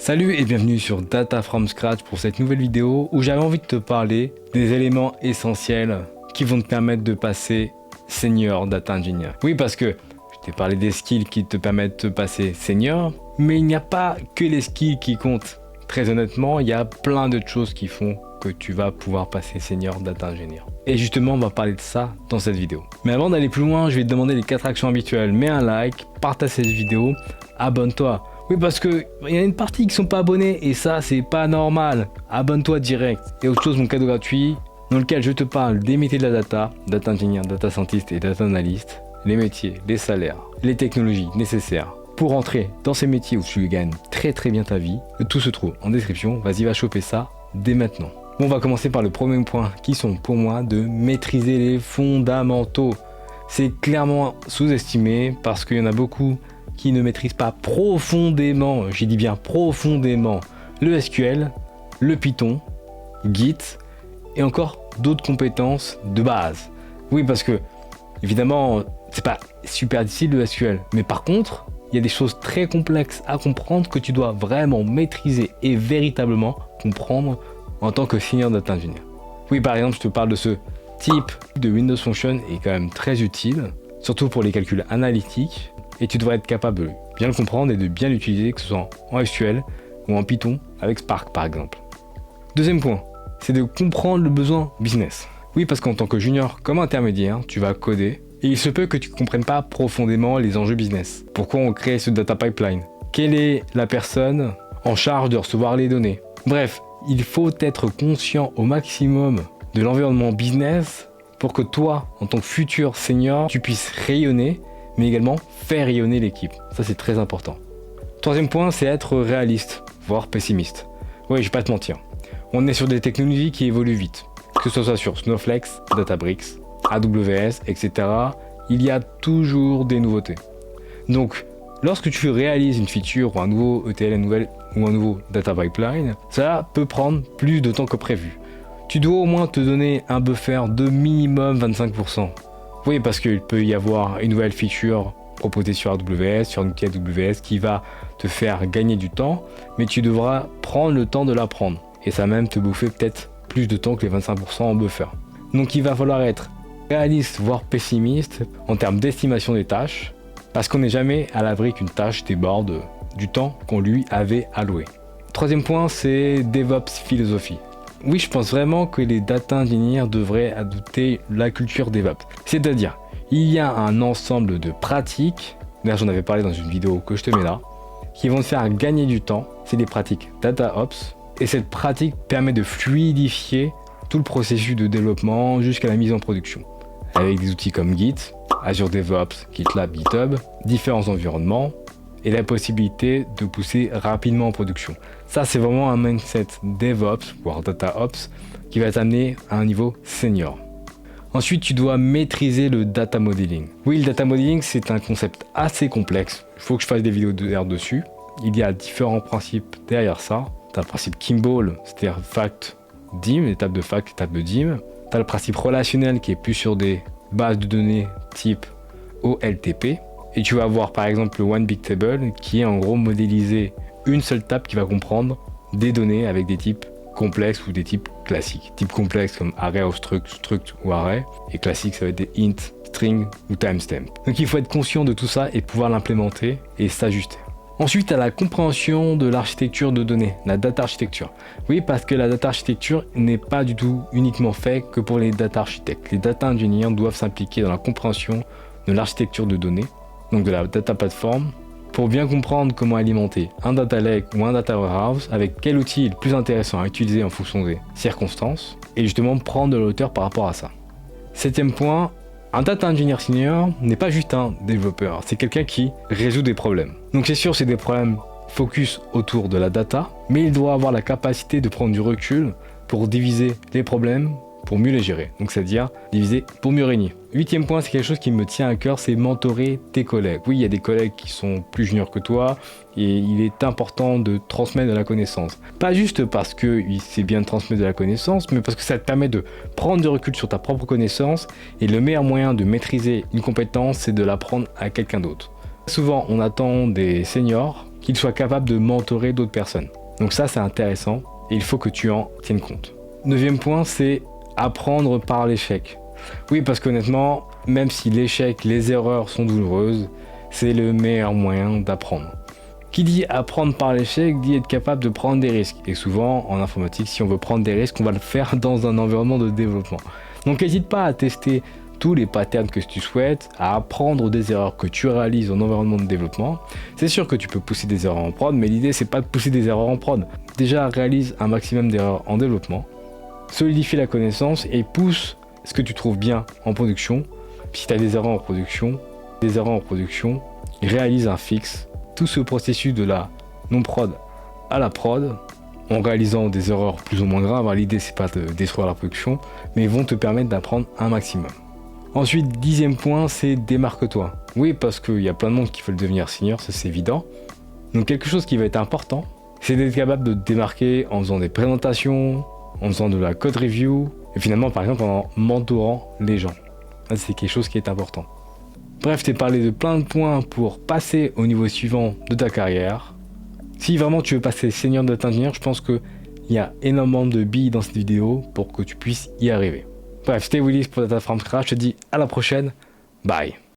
Salut et bienvenue sur Data from Scratch pour cette nouvelle vidéo où j'avais envie de te parler des éléments essentiels qui vont te permettre de passer Senior Data Engineer. Oui, parce que je t'ai parlé des skills qui te permettent de passer Senior, mais il n'y a pas que les skills qui comptent. Très honnêtement, il y a plein d'autres choses qui font que tu vas pouvoir passer Senior Data Engineer. Et justement, on va parler de ça dans cette vidéo. Mais avant d'aller plus loin, je vais te demander les 4 actions habituelles. Mets un like, partage cette vidéo, abonne-toi. Oui, parce que il y a une partie qui sont pas abonnés et ça, c'est pas normal. Abonne-toi direct. Et autre chose, mon cadeau gratuit, dans lequel je te parle des métiers de la data, data engineer, data scientist et data analyst, les métiers, les salaires, les technologies nécessaires pour entrer dans ces métiers où tu gagnes très bien ta vie. Tout se trouve en description. Vas-y, va choper ça dès maintenant. Bon, on va commencer par le premier point qui sont pour moi de maîtriser les fondamentaux. C'est clairement sous-estimé parce qu'il y en a beaucoup qui ne maîtrisent pas profondément, j'ai dit bien profondément, le SQL, le Python, Git et encore d'autres compétences de base. Oui, parce que évidemment, c'est pas super difficile le SQL, mais par contre, il y a des choses très complexes à comprendre que tu dois vraiment maîtriser et véritablement comprendre en tant que Senior Data Engineer. Oui, par exemple, je te parle de ce type de Windows Function est quand même très utile, surtout pour les calculs analytiques. Et tu devrais être capable de bien le comprendre et de bien l'utiliser, que ce soit en SQL ou en Python avec Spark par exemple. Deuxième point, c'est de comprendre le besoin business. Oui, parce qu'en tant que junior comme intermédiaire, tu vas coder et il se peut que tu ne comprennes pas profondément les enjeux business. Pourquoi on crée ce data pipeline? Quelle est la personne en charge de recevoir les données? Bref, il faut être conscient au maximum de l'environnement business pour que toi, en tant que futur senior, tu puisses rayonner mais également faire rayonner l'équipe. Ça, c'est très important. Troisième point, c'est être réaliste, voire pessimiste. Oui, je vais pas te mentir. On est sur des technologies qui évoluent vite. Que ce soit sur Snowflake, Databricks, AWS, etc. Il y a toujours des nouveautés. Donc, lorsque tu réalises une feature ou un nouveau ETL, ou un nouveau data pipeline, ça peut prendre plus de temps que prévu. Tu dois au moins te donner un buffer de minimum 25%. Oui, parce qu'il peut y avoir une nouvelle feature proposée sur AWS, sur un outil AWS qui va te faire gagner du temps, mais tu devras prendre le temps de l'apprendre. Et ça va même te bouffer peut-être plus de temps que les 25% en buffer. Donc il va falloir être réaliste, voire pessimiste en termes d'estimation des tâches, parce qu'on n'est jamais à l'abri qu'une tâche déborde du temps qu'on lui avait alloué. Troisième point, c'est DevOps philosophie. Oui, je pense vraiment que les data engineers devraient adopter la culture DevOps. C'est-à-dire, il y a un ensemble de pratiques, d'ailleurs j'en avais parlé dans une vidéo que je te mets là, qui vont te faire gagner du temps. C'est des pratiques DataOps. Et cette pratique permet de fluidifier tout le processus de développement jusqu'à la mise en production. Avec des outils comme Git, Azure DevOps, GitLab, GitHub, différents environnements, et la possibilité de pousser rapidement en production. Ça, c'est vraiment un mindset DevOps, voire DataOps, qui va t'amener à un niveau senior. Ensuite, tu dois maîtriser le data modeling. Oui, le data modeling, c'est un concept assez complexe. Il faut que je fasse des vidéos dessus. Il y a différents principes derrière ça. Tu as le principe Kimball, c'est-à-dire fact, dim, étape de fact, étape de dim. Tu as le principe relationnel qui est plus sur des bases de données type OLTP. Et tu vas avoir par exemple le One Big Table qui est en gros modéliser une seule table qui va comprendre des données avec des types complexes ou des types classiques. Types complexes comme array of struct, struct ou array. Et classique, ça va être des int, string ou timestamp. Donc il faut être conscient de tout ça et pouvoir l'implémenter et s'ajuster. Ensuite, à la compréhension de l'architecture de données, la data architecture. Oui, parce que la data architecture n'est pas du tout uniquement fait que pour les data architectes. Les data engineers doivent s'impliquer dans la compréhension de l'architecture de données, donc de la data platform, pour bien comprendre comment alimenter un data lake ou un data warehouse, avec quel outil est le plus intéressant à utiliser en fonction des circonstances, et justement prendre de la hauteur par rapport à ça. Septième point, un data engineer senior n'est pas juste un développeur, c'est quelqu'un qui résout des problèmes. Donc c'est sûr, c'est des problèmes focus autour de la data, mais il doit avoir la capacité de prendre du recul pour diviser les problèmes, pour mieux les gérer. Donc c'est-à-dire diviser pour mieux régner. Huitième point, c'est quelque chose qui me tient à cœur, c'est mentorer tes collègues. Oui, il y a des collègues qui sont plus juniors que toi et il est important de transmettre de la connaissance. Pas juste parce que c'est bien de transmettre de la connaissance, mais parce que ça te permet de prendre du recul sur ta propre connaissance et le meilleur moyen de maîtriser une compétence, c'est de l'apprendre à quelqu'un d'autre. Souvent, on attend des seniors qu'il soit capable de mentorer d'autres personnes. Donc ça, c'est intéressant et il faut que tu en tiennes compte. 9e point, c'est apprendre par l'échec. Oui, parce qu'honnêtement, même si l'échec, les erreurs sont douloureuses, c'est le meilleur moyen d'apprendre. Qui dit apprendre par l'échec dit être capable de prendre des risques. Et souvent, en informatique, si on veut prendre des risques, on va le faire dans un environnement de développement. Donc n'hésite pas à tester tous les patterns que tu souhaites, à apprendre des erreurs que tu réalises en environnement de développement. C'est sûr que tu peux pousser des erreurs en prod, mais l'idée c'est pas de pousser des erreurs en prod. Déjà, réalise un maximum d'erreurs en développement, solidifie la connaissance et pousse ce que tu trouves bien en production. Puis si tu as des erreurs en production, réalise un fixe. Tout ce processus de la non-prod à la prod, en réalisant des erreurs plus ou moins graves, l'idée c'est pas de détruire la production, mais vont te permettre d'apprendre un maximum. Ensuite, 10e point, c'est démarque-toi. Oui, parce qu'il y a plein de monde qui veulent devenir senior, ça c'est évident. Donc quelque chose qui va être important, c'est d'être capable de te démarquer en faisant des présentations, en faisant de la code review, et finalement par exemple en mentorant les gens. Ça, c'est quelque chose qui est important. Bref, je t'ai parlé de plein de points pour passer au niveau suivant de ta carrière. Si vraiment tu veux passer senior data engineer, je pense qu'il y a énormément de billes dans cette vidéo pour que tu puisses y arriver. Bref, c'était Willis pour Data from Scratch, je te dis à la prochaine, bye.